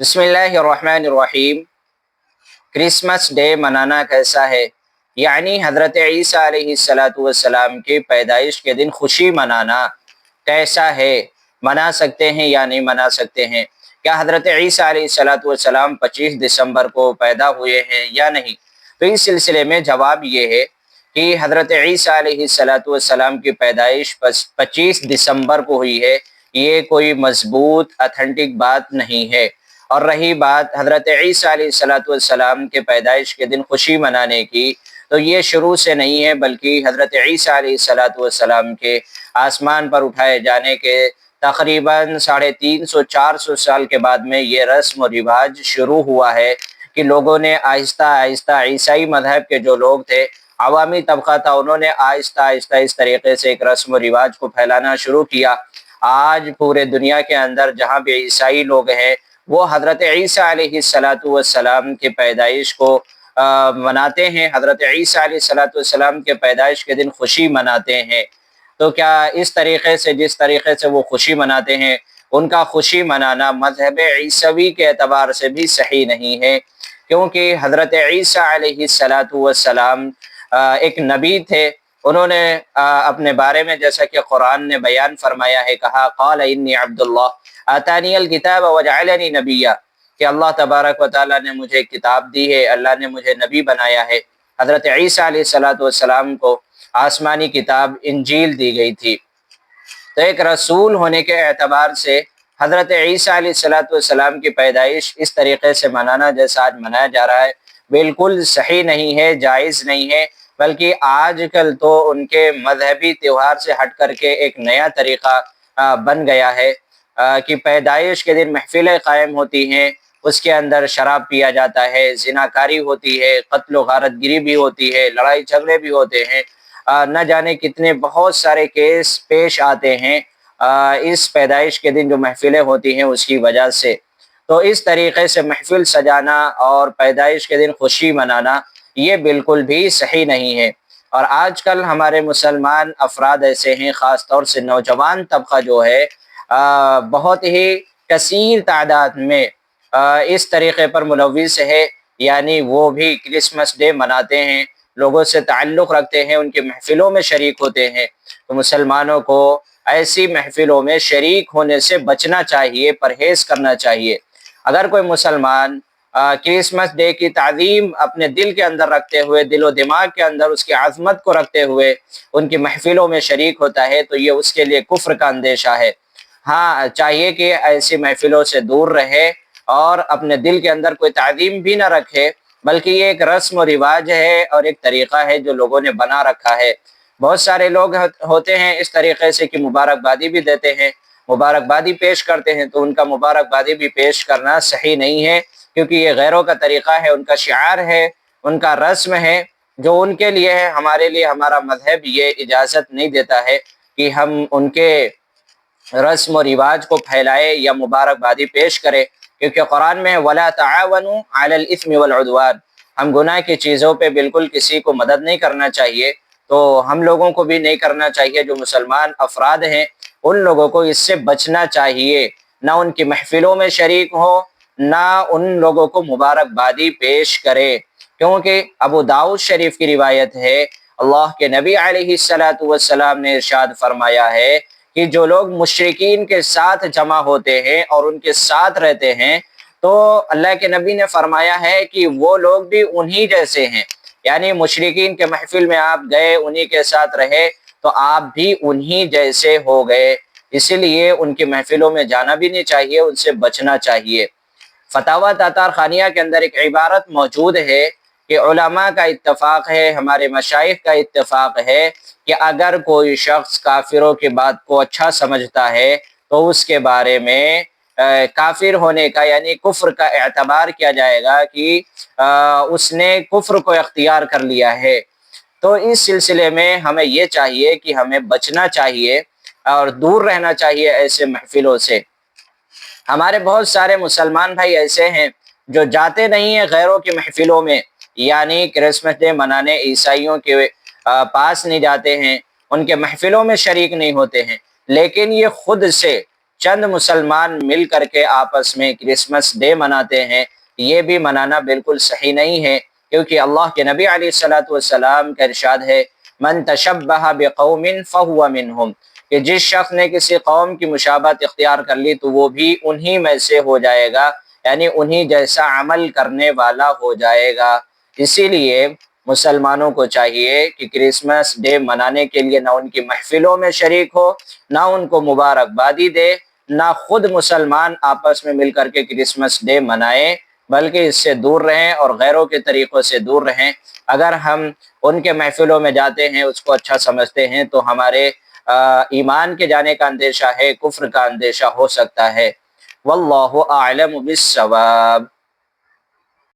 بسم اللہ الرحمن الرحیم۔ کرسمس ڈے منانا کیسا ہے؟ یعنی حضرت عیسیٰ علیہ السلام کی پیدائش کے دن خوشی منانا کیسا ہے؟ منا سکتے ہیں یا نہیں منا سکتے ہیں؟ کیا حضرت عیسیٰ علیہ السلام 25 دسمبر کو پیدا ہوئے ہیں یا نہیں؟ تو اس سلسلے میں جواب یہ ہے کہ حضرت عیسیٰ علیہ السلام کی پیدائش 25 دسمبر کو ہوئی ہے۔ یہ کوئی مضبوط اتھینٹک بات نہیں ہے۔ اور رہی بات حضرت عیسیٰ علیہ السلام کے پیدائش کے دن خوشی منانے کی، تو یہ شروع سے نہیں ہے، بلکہ حضرت عیسیٰ علیہ السلام کے آسمان پر اٹھائے جانے کے تقریباً 350-400 سال کے بعد میں یہ رسم و رواج شروع ہوا ہے کہ لوگوں نے آہستہ آہستہ، عیسائی مذہب کے جو لوگ تھے، عوامی طبقہ تھا، انہوں نے آہستہ آہستہ اس طریقے سے ایک رسم و رواج کو پھیلانا شروع کیا۔ آج پورے دنیا کے اندر جہاں بھی عیسائی لوگ ہیں، وہ حضرت عیسیٰ علیہ السلام کی پیدائش کو مناتے ہیں، حضرت عیسیٰ علیہ السلام کے پیدائش کے دن خوشی مناتے ہیں۔ تو کیا اس طریقے سے، جس طریقے سے وہ خوشی مناتے ہیں، ان کا خوشی منانا مذہب عیسوی کے اعتبار سے بھی صحیح نہیں ہے؟ کیونکہ حضرت عیسیٰ علیہ السلام ایک نبی تھے۔ انہوں نے اپنے بارے میں، جیسا کہ قرآن نے بیان فرمایا ہے، کہا قال انی عبد اللہ آتانی الکتاب وجعلنی نبیا، کہ اللہ تبارک و تعالیٰ نے مجھے کتاب دی ہے، اللہ نے مجھے نبی بنایا ہے۔ حضرت عیسیٰ علیہ السلام کو آسمانی کتاب انجیل دی گئی تھی۔ تو ایک رسول ہونے کے اعتبار سے حضرت عیسیٰ علیہ السلام کی پیدائش اس طریقے سے منانا جیسا آج منایا جا رہا ہے، بالکل صحیح نہیں ہے، جائز نہیں ہے، بلکہ آج کل تو ان کے مذہبی تہوار سے ہٹ کر کے ایک نیا طریقہ بن گیا ہے کہ پیدائش کے دن محفلیں قائم ہوتی ہیں، اس کے اندر شراب پیا جاتا ہے، زناکاری ہوتی ہے، قتل و غارت گری بھی ہوتی ہے، لڑائی جھگڑے بھی ہوتے ہیں، نہ جانے کتنے بہت سارے کیس پیش آتے ہیں اس پیدائش کے دن جو محفلیں ہوتی ہیں اس کی وجہ سے۔ تو اس طریقے سے محفل سجانا اور پیدائش کے دن خوشی منانا یہ بالکل بھی صحیح نہیں ہے۔ اور آج کل ہمارے مسلمان افراد ایسے ہیں، خاص طور سے نوجوان طبقہ جو ہے، بہت ہی کثیر تعداد میں اس طریقے پر ملوث ہے، یعنی وہ بھی کرسمس ڈے مناتے ہیں، لوگوں سے تعلق رکھتے ہیں، ان کی محفلوں میں شریک ہوتے ہیں۔ تو مسلمانوں کو ایسی محفلوں میں شریک ہونے سے بچنا چاہیے، پرہیز کرنا چاہیے۔ اگر کوئی مسلمان کرسمس ڈے کی تعظیم اپنے دل کے اندر رکھتے ہوئے، دل و دماغ کے اندر اس کی عظمت کو رکھتے ہوئے ان کی محفلوں میں شریک ہوتا ہے، تو یہ اس کے لیے کفر کا اندیشہ ہے۔ ہاں، چاہیے کہ ایسی محفلوں سے دور رہے اور اپنے دل کے اندر کوئی تعظیم بھی نہ رکھے، بلکہ یہ ایک رسم و رواج ہے اور ایک طریقہ ہے جو لوگوں نے بنا رکھا ہے۔ بہت سارے لوگ ہوتے ہیں اس طریقے سے کہ مبارکبادی بھی دیتے ہیں، مبارکبادی پیش کرتے ہیں، تو ان کا مبارکبادی بھی پیش کرنا صحیح نہیں ہے، کیونکہ یہ غیروں کا طریقہ ہے، ان کا شعار ہے، ان کا رسم ہے، جو ان کے لیے ہے۔ ہمارے لیے ہمارا مذہب یہ اجازت نہیں دیتا ہے کہ ہم ان کے رسم و رواج کو پھیلائے یا مبارکبادی پیش کرے، کیونکہ قرآن میں وَلَا تَعَاوَنُوا عَلَى الْإِثْمِ وَالْعُدْوَانِ، ہم گناہ کی چیزوں پہ بالکل کسی کو مدد نہیں کرنا چاہیے، تو ہم لوگوں کو بھی نہیں کرنا چاہیے۔ جو مسلمان افراد ہیں ان لوگوں کو اس سے بچنا چاہیے، نہ ان کی محفلوں میں شریک ہو، نہ ان لوگوں کو مبارکبادی پیش کرے، کیونکہ ابو داؤد شریف کی روایت ہے، اللہ کے نبی علیہ السلام نے ارشاد فرمایا ہے کہ جو لوگ مشرکین کے ساتھ جمع ہوتے ہیں اور ان کے ساتھ رہتے ہیں، تو اللہ کے نبی نے فرمایا ہے کہ وہ لوگ بھی انہی جیسے ہیں، یعنی مشرکین کے محفل میں آپ گئے، انہی کے ساتھ رہے، تو آپ بھی انہی جیسے ہو گئے، اسی لیے ان کی محفلوں میں جانا بھی نہیں چاہیے، ان سے بچنا چاہیے۔ فتاوی تاتار خانیہ کے اندر ایک عبارت موجود ہے کہ علماء کا اتفاق ہے، ہمارے مشائخ کا اتفاق ہے کہ اگر کوئی شخص کافروں کی بات کو اچھا سمجھتا ہے تو اس کے بارے میں کافر ہونے کا، یعنی کفر کا اعتبار کیا جائے گا کہ اس نے کفر کو اختیار کر لیا ہے۔ تو اس سلسلے میں ہمیں یہ چاہیے کہ ہمیں بچنا چاہیے اور دور رہنا چاہیے ایسے محفلوں سے۔ ہمارے بہت سارے مسلمان بھائی ایسے ہیں جو جاتے نہیں ہیں غیروں کی محفلوں میں، یعنی کرسمس ڈے منانے عیسائیوں کے پاس نہیں جاتے ہیں، ان کے محفلوں میں شریک نہیں ہوتے ہیں، لیکن یہ خود سے چند مسلمان مل کر کے آپس میں کرسمس ڈے مناتے ہیں، یہ بھی منانا بالکل صحیح نہیں ہے، کیونکہ اللہ کے نبی علیہ الصلوۃ والسلام کا ارشاد ہے من تشبہ بقوم فہو منہم، کہ جس شخص نے کسی قوم کی مشابہت اختیار کر لی تو وہ بھی انہی میں سے ہو جائے گا، یعنی انہی جیسا عمل کرنے والا ہو جائے گا۔ اسی لیے مسلمانوں کو چاہیے کہ کرسمس ڈے منانے کے لیے نہ ان کی محفلوں میں شریک ہو، نہ ان کو مبارکبادی دے، نہ خود مسلمان آپس میں مل کر کے کرسمس ڈے منائیں، بلکہ اس سے دور رہیں اور غیروں کے طریقوں سے دور رہیں۔ اگر ہم ان کے محفلوں میں جاتے ہیں، اس کو اچھا سمجھتے ہیں، تو ہمارے ایمان کے جانے کا اندیشہ ہے، کفر کا اندیشہ ہو سکتا ہے۔ واللہ اعلم بالصواب۔